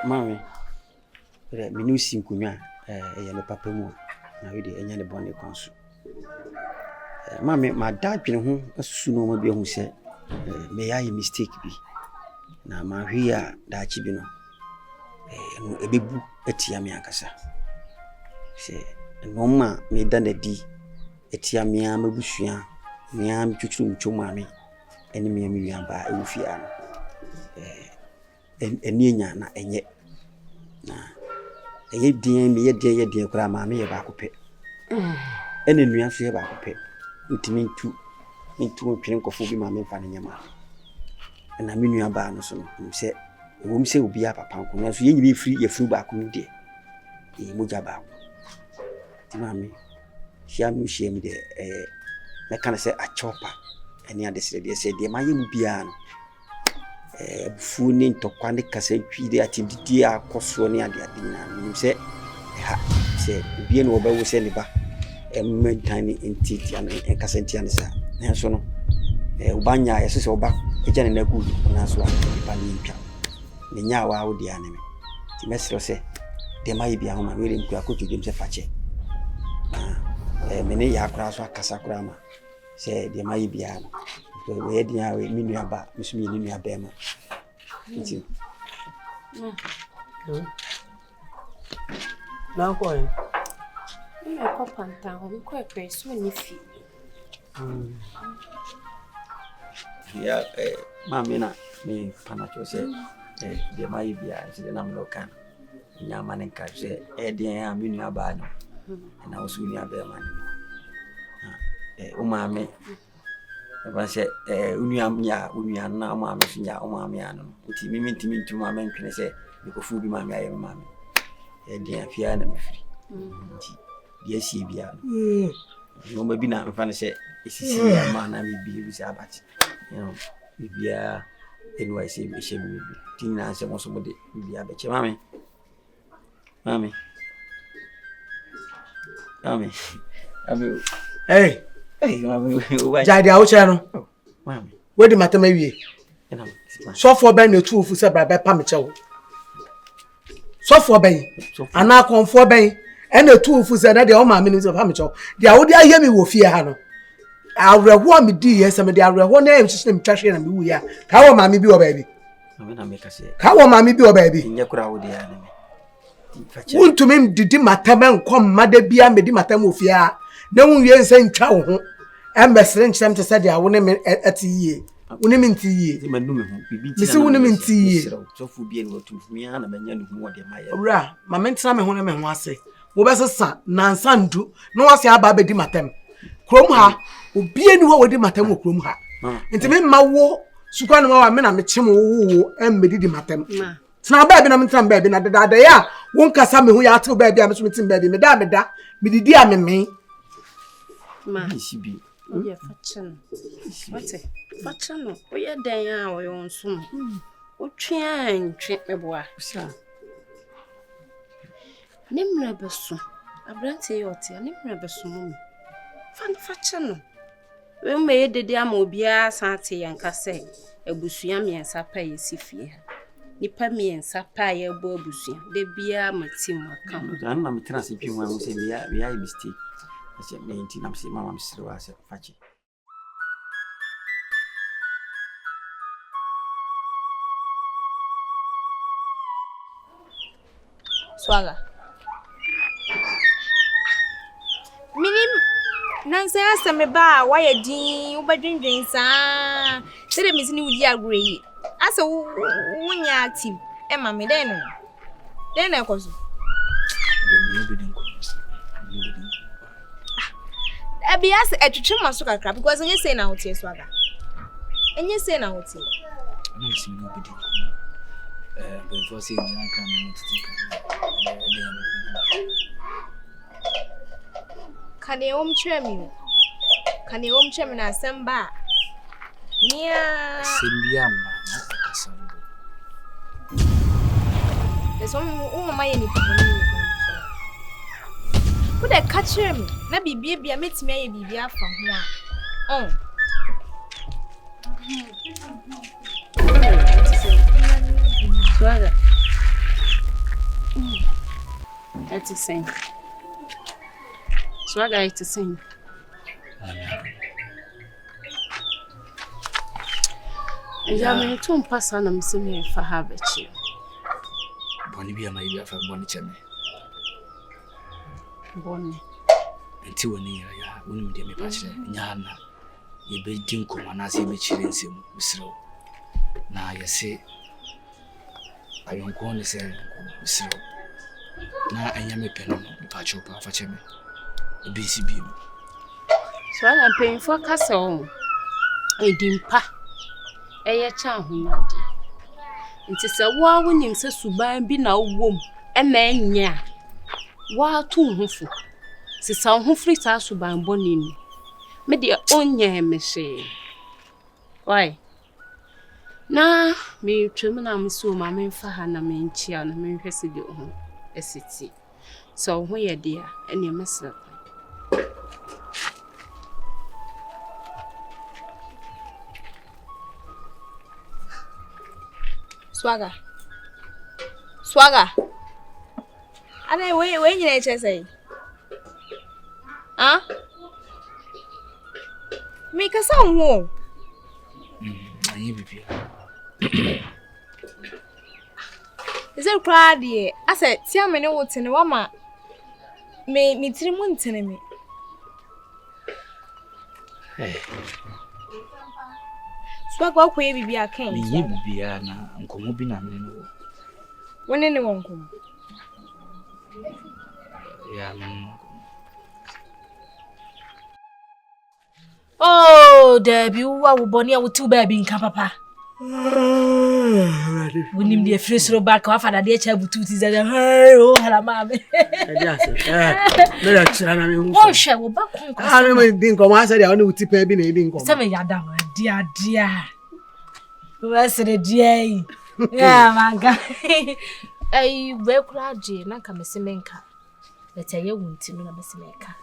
Mami, menu sinkunya, me papa mu, na we de enya ne bone kwanso. Mami, my dad bin ho asusu no ma bi hu se, me ya mistake bi. Na ma hwi a da chi bi no. No ebebu etia me akasa. Se no ma me da na di etia me a mabusua, me a mtwutwu mtwo mami. Eni me nua ba ewufia no. Eni enya na enye. Na enye din me ye din kura ma me ye ba kope. Eni nua so ye ba kope. Ntimi ntu mpire nkofo bi ma me fa ne nyama. Na me nua ba no so no se ewom se obi a papa nko na so ye nyime ye furu ba ko de. Moja ba ko. Ti ma me hia mi de me kan se a chopa eni adesere de se de ma ye mu bia no. Fu ni ntokwa ne kasa twide atididi akoso ne ade na nim se ha se obi ne obawo se ne ba mentani entity an kasa entiane sa na so no ubanya yeso se oba ejane na ku na so a pa ni ntwa ne nya wa wo dia ne me ti mesro se de ma ye bia ho ma we le nku akoto dem se fache me ne ya kura so akasa kura ma se de ma ye bia no we dia we minu aba misumi ni nua ba ma nti na ko e me ko panta ho ko e so ni fi ya mami na me pana cho se de ma ye bia se na mlo kan nya manen ka se de ya minu aba no na wo su ni aba ma ni o ma me ba se unia na ma me finya o ma me anu nti mimi ntimi ntuma me ntwene se mikofu bi ma me aye ma me de afia na me firi nti de asie bia no ma bi na mfa ne se esisi ya ma na me bi se abati bibia anyway se me she me bi tin na se mo so mo de bibia be che mami hey mami jadi a wo che no mami we di matama wie so for ben na tu ofu se bra be pa me che wo so for ben ana konfo ben e na tu ofu se na de o ma me ni se pa me che wo de a wo di aye mi wo fie ha no awreho me di yes me de awreho na em hye me twahwe na me wu ya ka wo ma me bi wo ba bi mami na me ka se ka wo ma me bi wo ba bi nya kura wo de ya ne wuntumi didi matama nkom mada bia me di matama ofia na wunwie nse ntwa wo ho embesere nkyem te se de awo ne me atiye woni me ntiye ti manu me ho bibi ti se woni me ntiye so fu bi en wo tu mi ana manya no hu wo de ma ye owura ma me ntina me ho na me ho ase wo besesa nansa ndu no wase aba be di matam krom ha obi eni ho wo di matam wo krom ha nti me ma wo sukwa no wa me na me kyem wo embedi di matam tna ba bi na me ntina ba bi na dada ya won kasa me ho ya atew ba bi a me so me tin ba bi me da me didi a me ma sibi oye fachen wate fachen no oye dan a oye onso o twen me boa sa nemra beso abrante yote nemra beso mo fachen no we me ye dede ama obia sante yanka se abusua miensa pa ye sifie nipa miensa pa ye bo abusua de bia matim aka an na me tena se pi mo se me ya mistake ase me nti na se mama msiri wa se fachi Swaga minim nanse aseme ba wa ye din ubadwendwen sa se de misini wudi agre yi ase wunya active e ma me den na ekoso Abias etwetwe maso kakra because enye say na hotie Swaga enye say na hotie no see nobody before say you can kane om chemi na samba nia sembia ma na kasambo eso mama ye ni poni wo de catch me na bibia metimi aye bibia afa ho Swaga to sing. Swagger it to sing. Jamin tun pasa na mseme fa habechi. Boni bia ma bia fa boni cheme. Boni. Nti woni ya woni me me pa kire nyaana. Ye be din ko na se be kire nsem usiro. Na ye se ayon ko ne se usiro. Na anya me peno pa chopa fa cheme. Obi si bi. So I'm paying for castle. Edimpa. Eye cha ahumadi. Nti se wa wonim se suban bi na wom e na enya. Wa to hufu. Sisa hufri sa suban boni ni. Me de onye me hye. Why? Na me twem na mso ma me fa ha na me nchia na me hwese de ho esiti. So ho ye de a ene mesra. Swagger. Ade we nyina eche say. Ah? Me ka sa ho. Ayi bibia. Is it proud ye? I said, "Tia me ne wotene wa ma me tiri mu ntene me." Swagger ko ye bibia kan. Me ye bibia na nkomo bi na me no. Wone ne wonkom. Ya Oh, Debbie, what would Bonnie with 2 baby in Papa? We need the fresh row back off and a dear child with 2 teeth and oh, hello, mammy. Oh, shall we back home? I don't think I said I only would tip a bin eating. 7 yard down, dear. What's the dear? Yeah, my guy. I will cry, Jane, come a semenka. Let's say you won't know a messenger.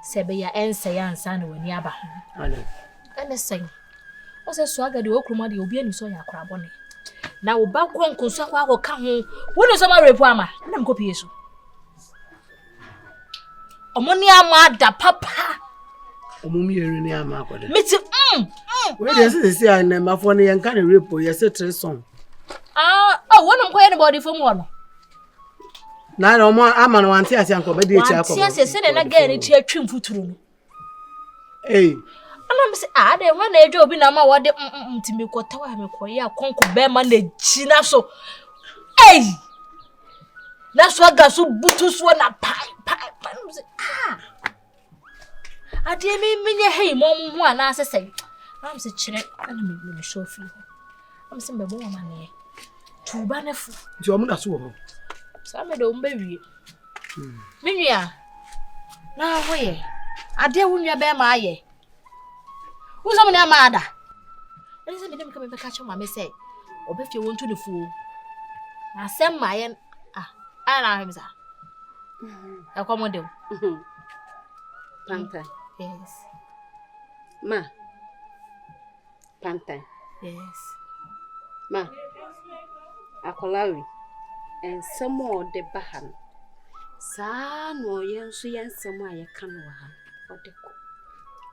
Sebeya ense ya ansana wani aba ho. Ene sen. O se Swagger de okroma de obi ani so ya akora bone. Na wo ba konkonso akwa akoka ho. Wonu so ma repu ama. Na mkopi yeso. Omoni ama da papa. Omumi ere ni ama akoda. Meti We dey say na mafo ne yanka na repu ye se 3 song. Wonu mko anybody from one. Na na omo ama na wanti ase anko be dey echi akọ. Wanti ase se na ga ni ti atwim futuru no. Ana me se de ho na edwa obi na ma wo de ntimi kotawa me koye akonko be ma na gina so. Na Swagger so butu so na pai me se ade me nye hei mom ho ana ase sei. Am se kire ana me show fi ho. Am se me bo ma na ye. Tuba na fu. Ti omo na so ho. Some do mbewie. Menua. Na hoye. Ade wunua be ma aye. Wo so me na ma ada. Ele se me dem ka me ka cho ma me say. Obefie wonto ne fu. Na sem ma ye na him sa. Akomodo. Panta. Yes. Ma. Panta. Yes. Ma. Akolawi. Ensemo de bahan. Sa no yenso yensemo ayeka no ha. Odeko.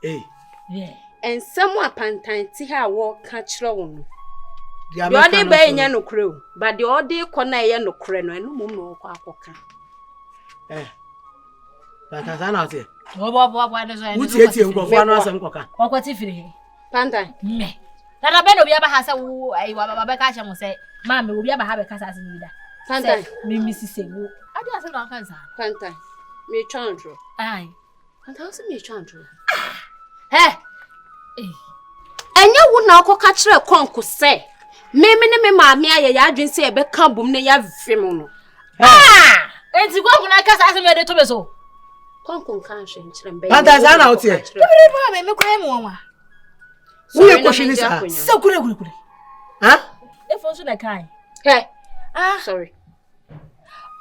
Yeah. Ensemo apantan ti ha wo ka kire wo no. Dia Yo de ba enya no kure o. Ba de ode ko na ye no kure no enu mum no ko akoka. Panta sana ote. Bo no so. Wuti eti nkofo anu asem koka. Kwakwati firi he. Panta. Me. Na be no bia ba ha se wo ai wa ba ka che mo se ma me wo bia ba ha be ka sa se ni da. Panta. Me misi se wo. Ade ase na kan sa. Panta. Me chantro. Ai. Panta o se me chantro. Enya wo na akoka kire konko se. Me ne maame aye ya adwen se e be ka bom ne ya vim no. Enti konko na ka sa se me de to be so. Konko kan hwe nkire mbe. Panta sana ote. Me kwa mu wa. Wo ye koshi ni sa. Se kure. E fo so na kan. Sorry.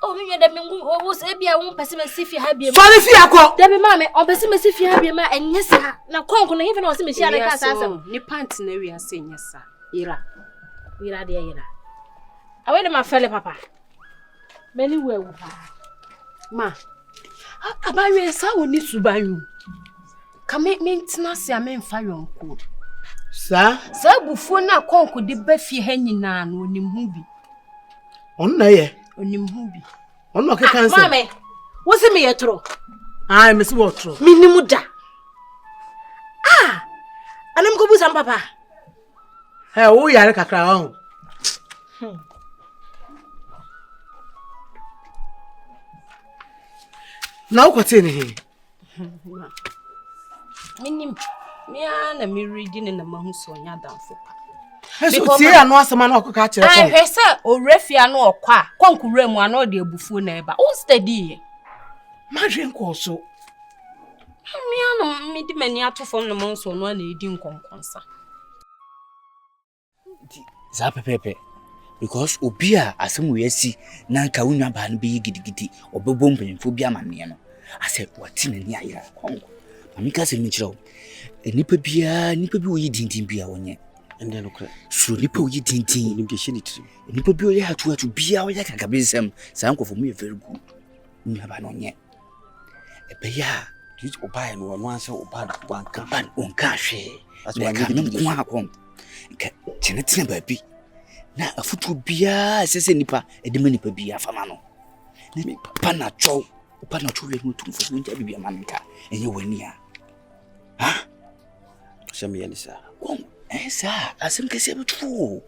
Oh, me da me wo se bia wo pese me sifi ha bia. Sorry fi akọ. Da be ma me o pese me sifi ha bia ma enye sa. Na konko na hife na o se me hia na ka sa asem. Ni pant na wi ase enye sa. Ira de ira. Awe de ma fele papa. Many we wo pa. Ma. Abawe sa woni subanyu. Ka me ntina se a me mfa yonko. Sa Bufu na konko de ba fie ha nyina no onim hu bi. On na ye. Onim hu bi. On no ke kan se. Mame, wo se me yetro. Ai me se wo tro. Minimu da. Anam ko busa papa. Wo yare kakra on. Na ukote ni he. Minim. Me na me reading na mahu so nya danfo pa. Eso tie anu asema na okoka kire ko. Hwese orefia no okwa konkure mu ana de abufuo na eba. O steady. Madwe nko so. Me ana me di mani atofom na mo so no na edi nkonkonsa. Za pepepe. Because obia asemu yesi na nka wunwa ba no be gidigidi obebo mpanimfo bi amane no. Ase wati na ni ayira kongo. Mami ka se mi kire o. Nipa bi oyi dindin bia wonye. Ende no kra. So nipa oyi dindin Nim de shini tiri. nipa bi oyi hatu bia oyi kakabensem. Sa nkofo mu very good. Wunwa ba no nye. Ebeya Dis oba no no anse oba wanka. ban onka hwe. As Na one ka need no akon. Ka tene baabi. Na afutu bia sese nipa edema nipa bia fama no. Na papa na chow we no tumfo ntia bibia manka. Enye wani a. Ha? Shame yenisa. Kom, sa asem kese betu.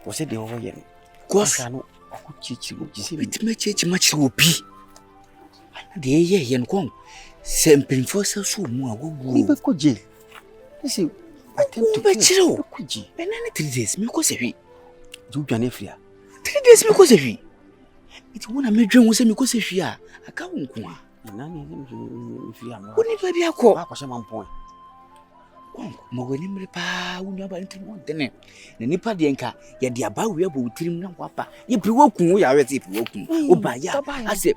Wo se de wo yen. Kos No akuchichi wo jisi. bitime chechi machi obi. Ana de ye yen kom. Sempre força so mu agogo. Ni be ko jail. Isi attempt to kill. Kuji. Benani 3 days me ko sewi. Ju dwane fria. 3 days me ko sewi. Iti wona medwen wo se me ko sewi a aka wo nko a. Nani ni fria mo. Woni ba bia ko. Ba ko se mampon. Mogoni mre pa woni aba ntim wonte na nipa de nka ye de aba we abo tirim na kwapa ye bi wokun wo ya wete bi wokun oba ya ase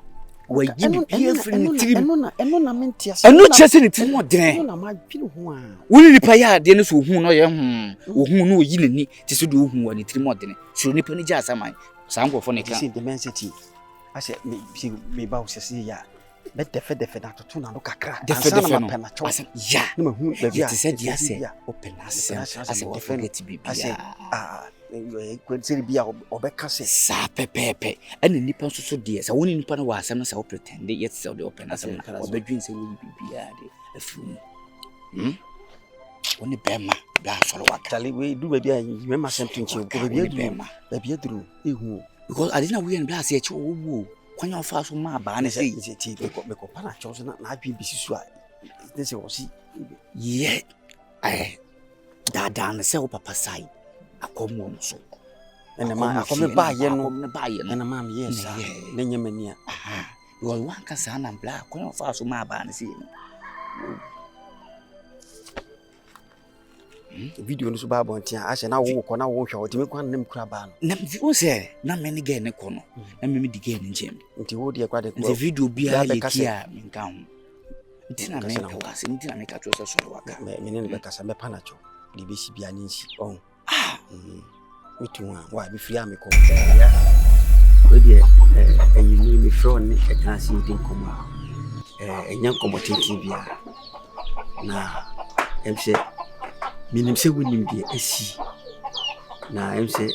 wa yi bi pie firi tirim Eno na mentia se. enu chese ni tirim odene Eno na ma dwine ho a. woni nipa ya de no so hu no ye ohun no oyi nani ti so de ohun wa ni tirim odene so nipa ni ja asaman sa nkofo ne ka This is the mensity. I said me ba osese ya. Be defe na toto na no kakra. defe no pena cho. ase ya Na mahu ba bia. ti se dia se open ase ase defe get I bibia said kwensiri bia obeka se. sa pepepe ene nipa nso so de sa woni nipa no wa asem na sa wo pretend yet say de open asem na obedwin se wo bibia de afuru woni bema bia soro waka Tali we do ba bia you ma sem tunche ko ba bia duru. Ba bia duru ehu. because adina we en bia se echi wo kwanya ofa so ma ba ne Say say ti be ko pana cho so na adwi bisisu a. This was ye da na se wo papa sai akomo so ene ma akome ba ye no. na ba ye no Ene ma me yes. Na nyamania. aha yo wanka sa na bla kwanya ofa so ma ba ne say Video no so ba bontia a se na wo ko na wo hwa o timi kwan nem kura ba no. na wo se na me ne ge ne ko no na me di ge ne nchem Nti wo de kwa de the ko. video bia Bia ye bɛka sɛ- kia minka ho ntina me Bɛka sɛ na ka ho. wase ntina me ka tro so soro waka Me ne be kasa me pana cho. De be si bia ni nsi. Oh. ah Mitu a wa bi firi ameko. We de enyi ni me fro ne e kan si din koma. Enya komo tintin bia. Na emse minim se wonim de asi. Na emse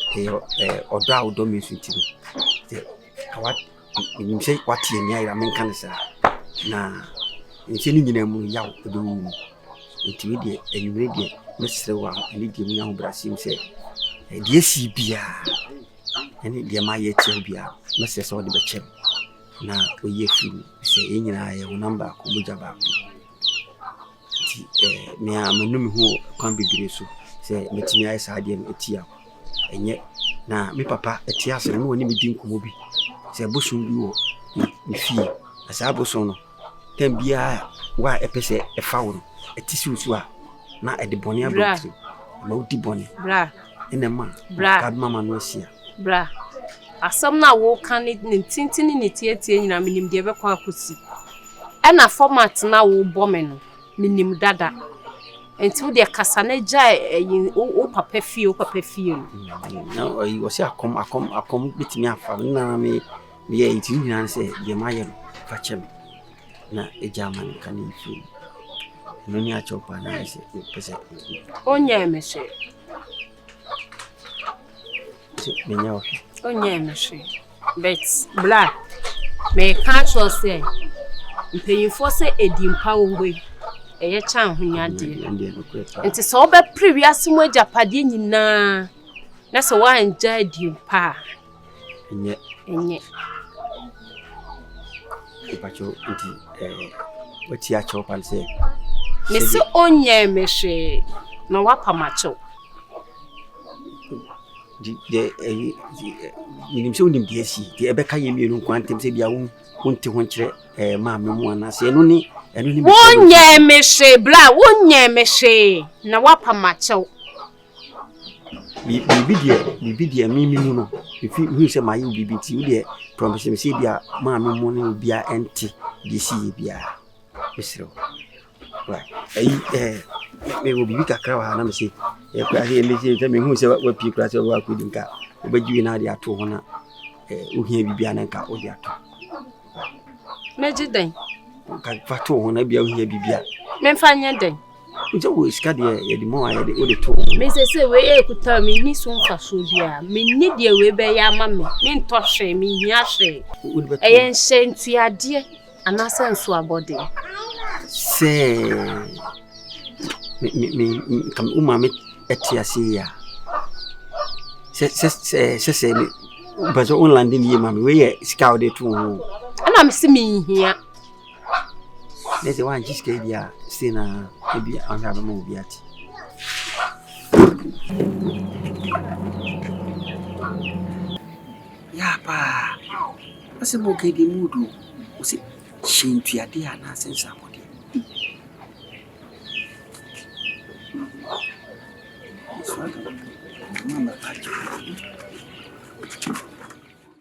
odo a odo me sunti no. De kawa minim se watie ni ayira menka ne sa. Na nse ni nyina mu yaw ebe wu. Nti we de enwure de mesre wa ani de mu yawo brasim se de asi bia. Ani de ma ye tie bia. Mesre se wo de be chem. Na oye firi se enyina ye wo number ko buja ba ko. Me a manum hu kwan bibire so se metimi ayi saade no etia enye na me papa etia se no woni me din komo bi se bosun bi wo me fie asa bosun no tem bia wa epese efa wo no etisi usu a na ede boni abotri ma odi boni Bra. ene ma Bra. kad mama no asia Bra. Asam na wo kan ne tintini ne tietie nyina minim de be kwa akosi. Ena format na wo bome no minim dada. Enti wo de kasa na gya o papa fie no. na oyi wo se akom bitimi afa na me me it in answer the Mayan Fachem na a German can you feel no near chop and I say Onye meshe. Onye meshe. But black me can't trust say mpanyinfo say edimpa wongwe eye chan honya de nti so obe previous mu ajapade nyina na so wa anja edimpa enye ipacho nti wati a chop and say me se onye meshe na wapa macho the minim se unim de asi de ebeka yemienu kwantem se bia wonte ho kire ma memu ana se eno ni wonye meshe bla wonye meshe na wapa macho bibi de mimi mu no ifi hu se mayi bibi ti wo de promise me se bia ma memu no bia enti de si bia esiro right me wo bibi kakra wa na me se e kwa he me se me hu se wa pi kra se wa kudinka obajiwi na de ato ho na ohia bibia na nka o de ato mejiden ka fato ho na bia ohia bibia me fanya den nje wo iska de ye de mo aye de o de to me se we ekuta me ni so mfa so bia me ni de we be ya ma me nto hwe me hia hwe eye nche ntuade anasa nso abode se me kam umame etiasi ya se bazo online din yema me we sika de to ho ana me se me hia nese wan jiske dia sina ebi anga ba mo biati ya pa asibo ke di mudu usi shintu ade ana sensa body mama pacho